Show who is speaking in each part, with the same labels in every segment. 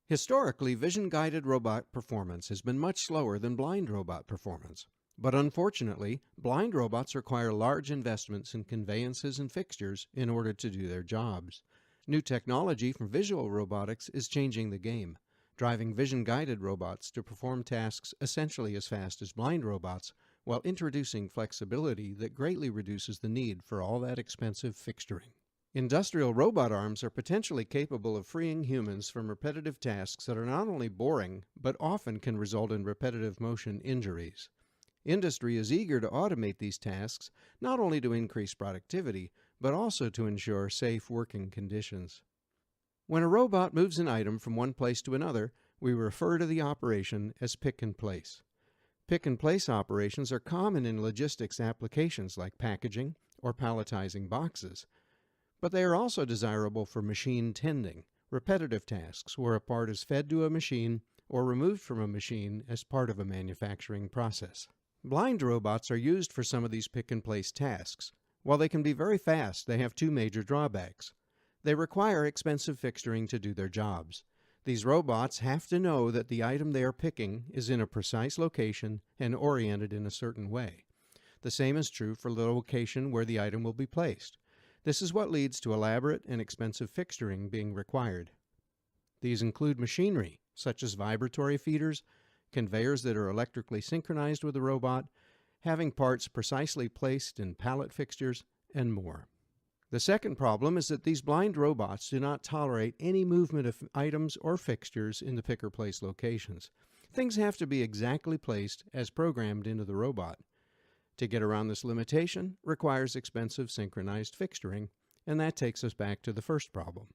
Speaker 1: Historically, vision-guided robot performance has been much slower than blind robot performance. But unfortunately, blind robots require large investments in conveyances and fixtures in order to do their jobs. New technology from visual robotics is changing the game, driving vision-guided robots to perform tasks essentially as fast as blind robots, while introducing flexibility that greatly reduces the need for all that expensive fixturing. Industrial robot arms are potentially capable of freeing humans from repetitive tasks that are not only boring, but often can result in repetitive motion injuries. Industry is eager to automate these tasks, not only to increase productivity, but also to ensure safe working conditions. When a robot moves an item from one place to another, we refer to the operation as pick and place. Pick and place operations are common in logistics applications like packaging or palletizing boxes. But they are also desirable for machine tending, repetitive tasks where a part is fed to a machine or removed from a machine as part of a manufacturing process. Blind robots are used for some of these pick-and-place tasks. While they can be very fast, they have two major drawbacks. They require expensive fixturing to do their jobs. These robots have to know that the item they are picking is in a precise location and oriented in a certain way. The same is true for the location where the item will be placed. This is what leads to elaborate and expensive fixturing being required. These include machinery, such as vibratory feeders, conveyors that are electrically synchronized with the robot, having parts precisely placed in pallet fixtures, and more. The second problem is that these blind robots do not tolerate any movement of items or fixtures in the pick-or-place locations. Things have to be exactly placed as programmed into the robot. To get around this limitation requires expensive synchronized fixturing, and that takes us back to the first problem.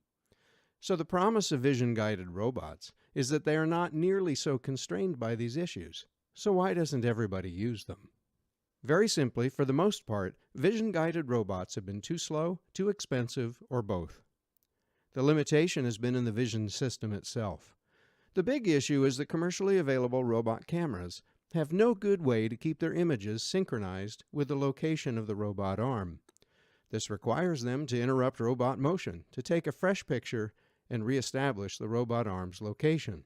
Speaker 1: So the promise of vision-guided robots is that they are not nearly so constrained by these issues. So why doesn't everybody use them? Very simply, for the most part, vision-guided robots have been too slow, too expensive, or both. The limitation has been in the vision system itself. The big issue is that commercially available robot cameras have no good way to keep their images synchronized with the location of the robot arm. This requires them to interrupt robot motion, to take a fresh picture and reestablish the robot arm's location.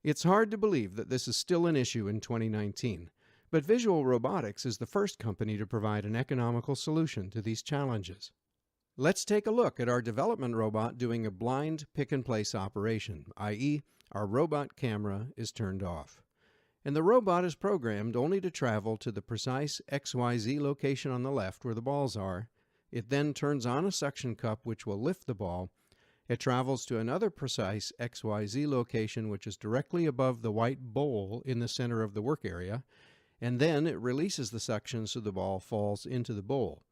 Speaker 1: It's hard to believe that this is still an issue in 2019, but Visual Robotics is the first company to provide an economical solution to these challenges. Let's take a look at our development robot doing a blind pick-and-place operation, i.e., our robot camera is turned off. And the robot is programmed only to travel to the precise XYZ location on the left where the balls are. It then turns on a suction cup which will lift the ball. It travels to another precise XYZ location which is directly above the white bowl in the center of the work area, and then it releases the suction so the ball falls into the bowl.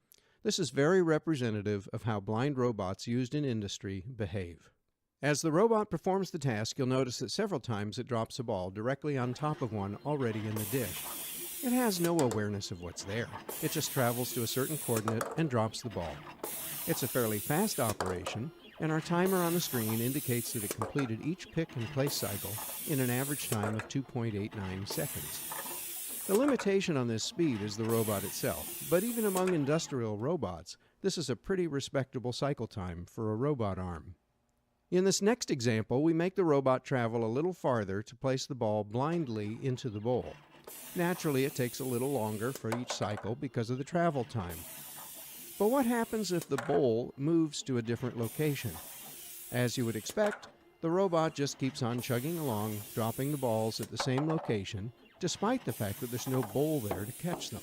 Speaker 1: This is very representative of how blind robots used in industry behave. As the robot performs the task, you'll notice that several times it drops a ball directly on top of one already in the dish. It has no awareness of what's there. It just travels to a certain coordinate and drops the ball. It's a fairly fast operation, and our timer on the screen indicates that it completed each pick and place cycle in an average time of 2.89 seconds. The limitation on this speed is the robot itself, but even among industrial robots, this is a pretty respectable cycle time for a robot arm. In this next example, we make the robot travel a little farther to place the ball blindly into the bowl. Naturally, it takes a little longer for each cycle because of the travel time. But what happens if the bowl moves to a different location? As you would expect, the robot just keeps on chugging along, dropping the balls at the same location, despite the fact that there's no bowl there to catch them.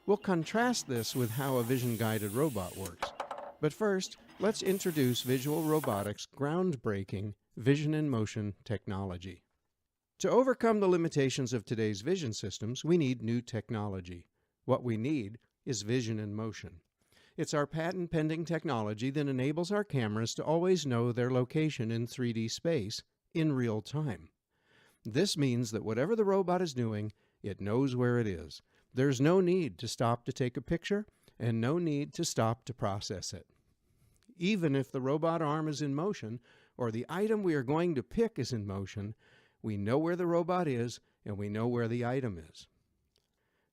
Speaker 1: We'll contrast this with how a vision-guided robot works. But first, let's introduce Visual Robotics' groundbreaking vision in motion technology. To overcome the limitations of today's vision systems, we need new technology. What we need is vision in motion. It's our patent-pending technology that enables our cameras to always know their location in 3D space in real time. This means that whatever the robot is doing, it knows where it is. There's no need to stop to take a picture, and no need to stop to process it. Even if the robot arm is in motion, or the item we are going to pick is in motion, we know where the robot is, and we know where the item is.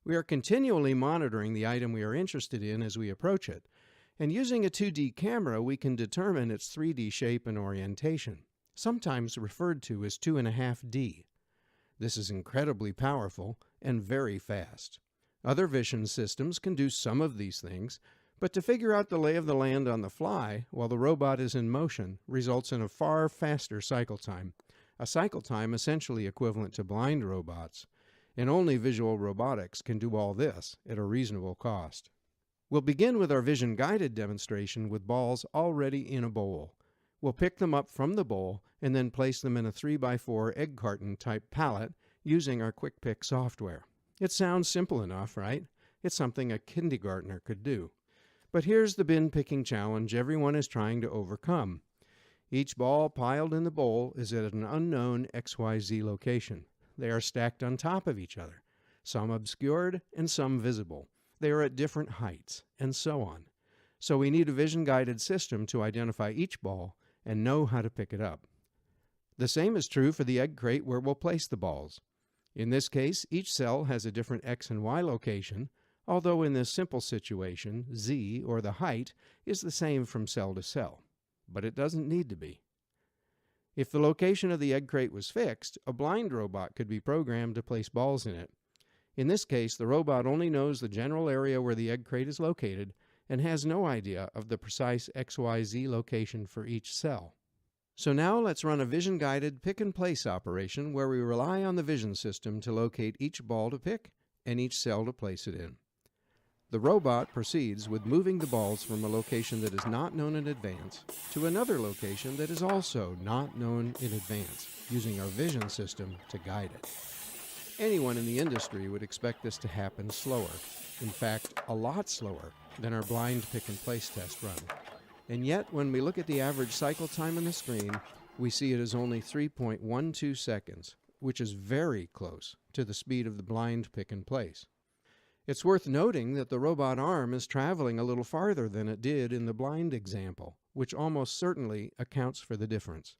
Speaker 1: We are continually monitoring the item we are interested in as we approach it, and using a 2D camera, we can determine its 3D shape and orientation. sometimes referred to as 2.5D. This is incredibly powerful and very fast. Other vision systems can do some of these things, but to figure out the lay of the land on the fly while the robot is in motion results in a far faster cycle time, a cycle time essentially equivalent to blind robots, and only Visual Robotics can do all this at a reasonable cost. We'll begin with our vision-guided demonstration with balls already in a bowl. We'll pick them up from the bowl and then place them in a 3x4 egg carton type pallet using our Quick Pick software. It sounds simple enough, right? It's something a kindergartner could do. But here's the bin picking challenge everyone is trying to overcome. Each ball piled in the bowl is at an unknown XYZ location. They are stacked on top of each other, some obscured and some visible. They are at different heights, and so on. So we need a vision-guided system to identify each ball and know how to pick it up. The same is true for the egg crate where we'll place the balls. In this case, each cell has a different X and Y location, although in this simple situation, Z, or the height, is the same from cell to cell. But it doesn't need to be. If the location of the egg crate was fixed, a blind robot could be programmed to place balls in it. In this case, the robot only knows the general area where the egg crate is located and has no idea of the precise XYZ location for each cell. So now let's run a vision-guided pick-and-place operation where we rely on the vision system to locate each ball to pick and each cell to place it in. The robot proceeds with moving the balls from a location that is not known in advance to another location that is also not known in advance, using our vision system to guide it. Anyone in the industry would expect this to happen slower, in fact, a lot slower than our blind pick-and-place test run. And yet, when we look at the average cycle time on the screen, we see it as only 3.12 seconds, which is very close to the speed of the blind pick-and-place. It's worth noting that the robot arm is traveling a little farther than it did in the blind example, which almost certainly accounts for the difference.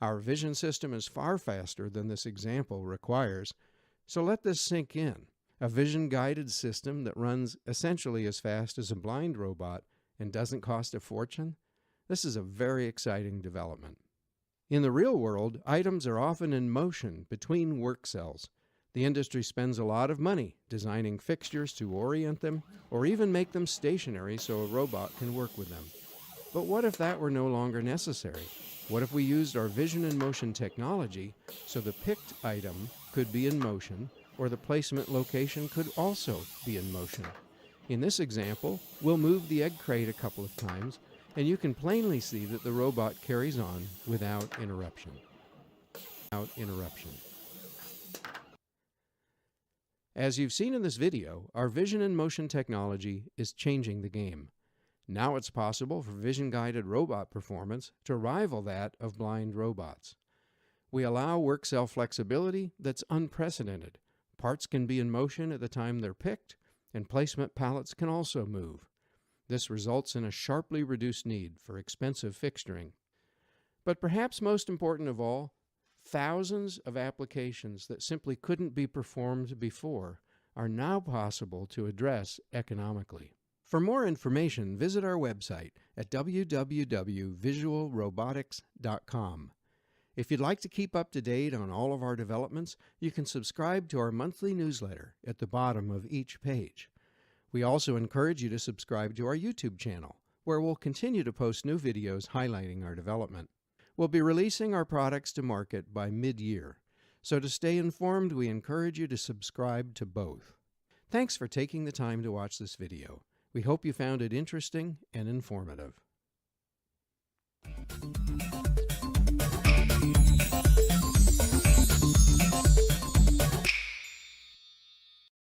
Speaker 1: Our vision system is far faster than this example requires, so let this sink in. A vision-guided system that runs essentially as fast as a blind robot and doesn't cost a fortune? This is a very exciting development. In the real world, items are often in motion between work cells. The industry spends a lot of money designing fixtures to orient them or even make them stationary so a robot can work with them. But what if that were no longer necessary? What if we used our vision and motion technology so the picked item could be in motion or the placement location could also be in motion? In this example, we'll move the egg crate a couple of times, and you can plainly see that the robot carries on without interruption. As you've seen in this video, our vision and motion technology is changing the game. Now it's possible for vision-guided robot performance to rival that of blind robots. We allow work cell flexibility that's unprecedented. Parts can be in motion at the time they're picked, and placement pallets can also move. This results in a sharply reduced need for expensive fixturing. But perhaps most important of all, thousands of applications that simply couldn't be performed before are now possible to address economically. For more information, visit our website at www.visualrobotics.com. If you'd like to keep up to date on all of our developments, you can subscribe to our monthly newsletter at the bottom of each page. We also encourage you to subscribe to our YouTube channel, where we'll continue to post new videos highlighting our development. We'll be releasing our products to market by mid-year, so to stay informed, we encourage you to subscribe to both. Thanks for taking the time to watch this video. We hope you found it interesting and informative.